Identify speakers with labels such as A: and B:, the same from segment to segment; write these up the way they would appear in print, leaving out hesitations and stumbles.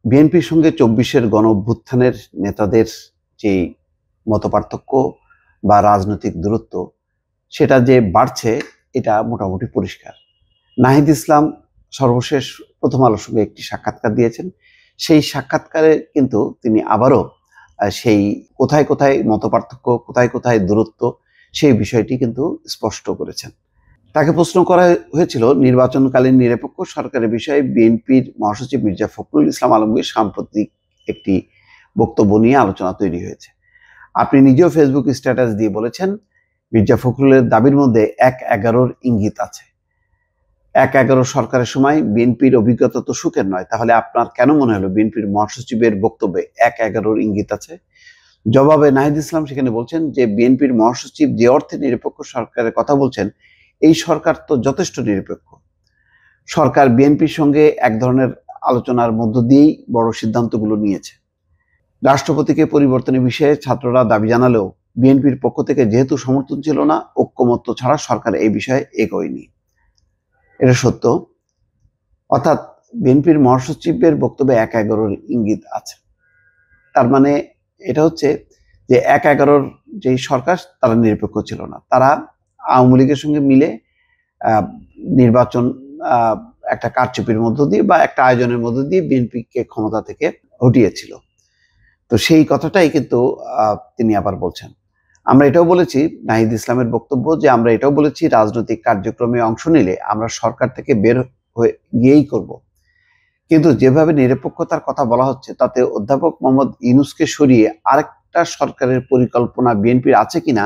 A: বিএনপির সঙ্গে ২৪-এর গণঅভ্যুত্থানের নেতাদের যে মতপার্থক্য বা রাজনৈতিক দূরত্ব সেটা যে বাড়ছে এটা মোটামুটি পরিষ্কার। নাহিদ ইসলাম সর্বশেষ প্রথম আলোর সঙ্গে একটি সাক্ষাৎকার দিয়েছেন। সেই সাক্ষাৎকারে কিন্তু তিনি আবারও সেই কোথায় কোথায় মতপার্থক্য, কোথায় কোথায় দূরত্ব সেই বিষয়টি কিন্তু স্পষ্ট করেছেন। তাকে প্রশ্ন করা হয়েছিল নির্বাচনকালীন নিরপেক্ষ সরকারের বিষয়ে বিএনপির মহাসচিব মির্জা ফখরুল ইসলাম আলমগীর সাম্প্রতিক একটি বক্তব্য নিয়ে আলোচনা তৈরি হয়েছে। আপনি নিজেও ফেসবুক স্ট্যাটাস দিয়ে বলেছেন মির্জা ফখরুলের দাবির মধ্যে ১/১১-র ইঙ্গিত আছে। ১/১১ সরকারের সময় বিএনপির অভিজ্ঞতা তো সুখের নয়, তাহলে আপনার কেন মনে হলো বিএনপির মহাসচিবের বক্তব্যে ১/১১-র ইঙ্গিত আছে? জবাবে নাহিদ ইসলাম সেখানে বলছেন যে বিএনপির মহাসচিব যে অর্থে নিরপেক্ষ সরকারের কথা বলছেন, এই সরকার তো যথেষ্ট নিরপেক্ষ। সরকার বিএনপির সঙ্গে এক ধরনের আলোচনার মধ্য দিয়েই বড় সিদ্ধান্তগুলো নিয়েছে। রাষ্ট্রপতিকে পরিবর্তনের বিষয়ে ছাত্ররা দাবি জানালেও বিএনপির পক্ষ থেকে যেহেতু সমর্থন ছিল না, ঐক্যমত্য ছাড়া সরকার এই বিষয়ে এগোয়নি। এটা সত্য। অর্থাৎ বিএনপির মহাসচিবের বক্তব্যে ১/১১-র ইঙ্গিত আছে। তার মানে এটা হচ্ছে যে ১/১১-র যেই সরকার তারা নিরপেক্ষ ছিল না, তারা আওয়ামী লীগের সঙ্গে মিলে নির্বাচন একটা কারচুপির মধ্য দিয়ে বা একটা আয়োজনের মধ্য দিয়ে বিএনপিকে ক্ষমতা থেকে হটিয়েছিল। তো সেই কথাটাই কিন্তু তিনি আবার বলছেন। আমরা এটাও বলেছি, নাহিদ ইসলামের বক্তব্য যে আমরা এটাও বলেছি রাজনৈতিক কার্যক্রমে অংশ নিলে আমরা সরকার থেকে বের হয়ে গিয়েই করব। কিন্তু যেভাবে নিরপেক্ষতার কথা বলা হচ্ছে তাতে অধ্যাপক মোহাম্মদ ইউনূসকে সরিয়ে আরেকটা সরকারের পরিকল্পনা বিএনপির আছে কিনা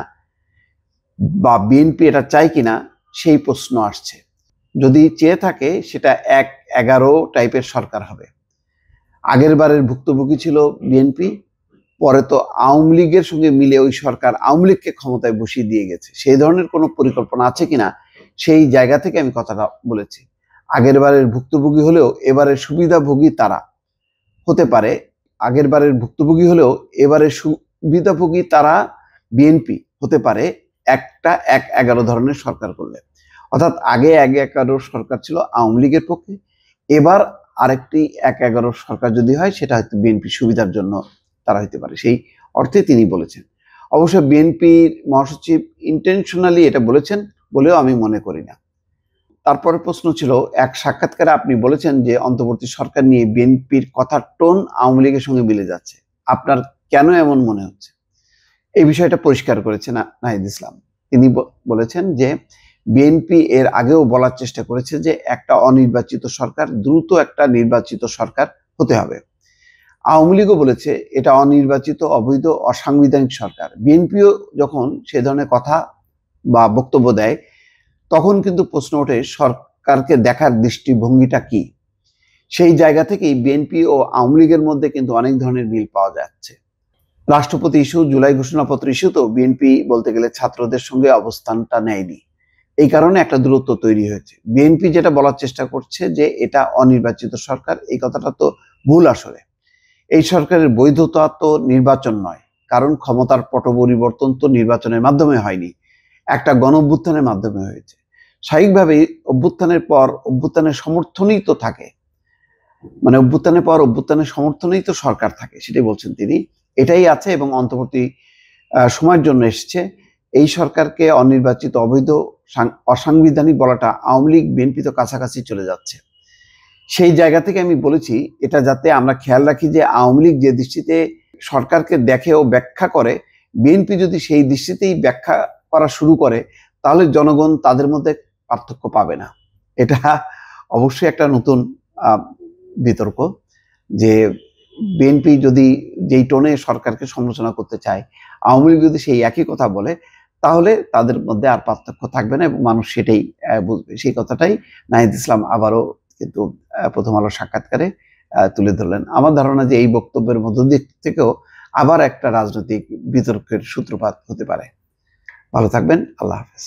A: বা বিএনপি এটা চায় কিনা সেই প্রশ্ন আসছে। যদি চেয়ে থাকে সেটা ১/১১ টাইপের সরকার হবে। আগের বারের ভুক্তভোগী ছিল বিএনপি, পরে তো আওয়ামী লীগের সঙ্গে মিলে ওই সরকার আওয়ামী লীগকে ক্ষমতায় বসিয়ে দিয়ে গেছে। সেই ধরনের কোনো পরিকল্পনা আছে কিনা সেই জায়গা থেকে আমি কথাটা বলেছি। আগের বারের ভুক্তভোগী হলেও এবারের সুবিধাভোগী তারা হতে পারে। আগের বারের ভুক্তভোগী হলেও এবারের সুবিধাভোগী তারা বিএনপি হতে পারে একটা ১/১১ ধরনের সরকার করলে। অর্থাৎ আগে ১/১১ সরকার ছিল আওয়ামী লীগের পক্ষে, এবার আরেকটি ১/১১ সরকার যদি হয় সেটা হয়তো বিএনপির সুবিধার জন্য তারা হতে পারে, সেই অর্থে তিনি বলেছেন। অবশ্য বিএনপির মহাসচিব ইন্টেনশনালি এটা বলেছেন বলেও আমি মনে করি না। তারপরে প্রশ্ন ছিল, এক সাক্ষাৎকারে আপনি বলেছেন যে অন্তর্বর্তী সরকার নিয়ে বিএনপির কথার টোন আওয়ামী লীগের সঙ্গে মিলে যাচ্ছে। আপনার কেন এমন মনে হচ্ছে? এই বিষয়টা পরিষ্কার করেছেন নাহিদ ইসলাম। তিনি বলেছেন যে বিএনপি এর আগেও বলার চেষ্টা করেছে যে একটা অনির্বাচিত সরকার, দ্রুত একটা নির্বাচিত সরকার হতে হবে। আওয়ামী লীগও বলেছে এটা অনির্বাচিত, অবৈধ, অসাংবিধানিক সরকার। বিএনপিও যখন সে ধরনের কথা বা বক্তব্য দেয় তখন কিন্তু প্রশ্ন ওঠে সরকারকে দেখার দৃষ্টিভঙ্গিটা কি। সেই জায়গা থেকেই বিএনপি ও আওয়ামী লীগের মধ্যে কিন্তু অনেক ধরনের মিল পাওয়া যাচ্ছে। রাষ্ট্রপতি ইস্যু, জুলাই ঘোষণাপত্র ইস্যু তো বিএনপি বলতে গেলে ছাত্রদের সঙ্গে অবস্থানটা নেয়নি, এই কারণে একটা দূরত্ব তৈরি হয়েছে। বিএনপি যেটা বলার চেষ্টা করছে যে এটা অনির্বাচিত সরকার, এই কথাটা তো ভুল। আসলে এই সরকারের বৈধতা তো নির্বাচন নয়, কারণ ক্ষমতার পট পরিবর্তন তো নির্বাচনের মাধ্যমে হয়নি, একটা গণঅভ্যুত্থানের মাধ্যমে হয়েছে। স্বাভাবিকভাবেই অভ্যুত্থানের পর অভ্যুত্থানের সমর্থনই তো থাকে, মানে অভ্যুত্থানের পর অভ্যুত্থানের সমর্থনেই তো সরকার থাকে, সেটাই বলছেন তিনি। এটাই আছে এবং অন্তর্বর্তী সময়ের জন্য এসছে। এই সরকারকে অনির্বাচিত, অবৈধ, অসাংবিধানিক বলাটা আওয়ামী লীগ বিএনপি তো কাছাকাছি চলে যাচ্ছে। সেই জায়গা থেকে আমি বলেছি এটা যাতে আমরা খেয়াল রাখি যে আওয়ামী লীগ যে দৃষ্টিতে সরকারকে দেখে ও ব্যাখ্যা করে, বিএনপি যদি সেই দৃষ্টিতেই ব্যাখ্যা করা শুরু করে তাহলে জনগণ তাদের মধ্যে পার্থক্য পাবে না। এটা অবশ্যই একটা নতুন বিতর্ক যে বিএনপি যদি যেই টোনে সরকারকে সমালোচনা করতে চায়, আওয়ামী লীগ যদি সেই একই কথা বলে তাহলে তাদের মধ্যে আর পার্থক্য থাকবে না এবং মানুষ সেটাই বুঝবে। সেই কথাটাই নাহিদ ইসলাম আবারও কিন্তু প্রথম আলো সাক্ষাৎকারে তুলে ধরলেন। আমার ধারণা যে এই বক্তব্যের মধ্য দিক থেকেও আবার একটা রাজনৈতিক বিতর্কের সূত্রপাত হতে পারে। ভালো থাকবেন। আল্লাহ হাফেজ।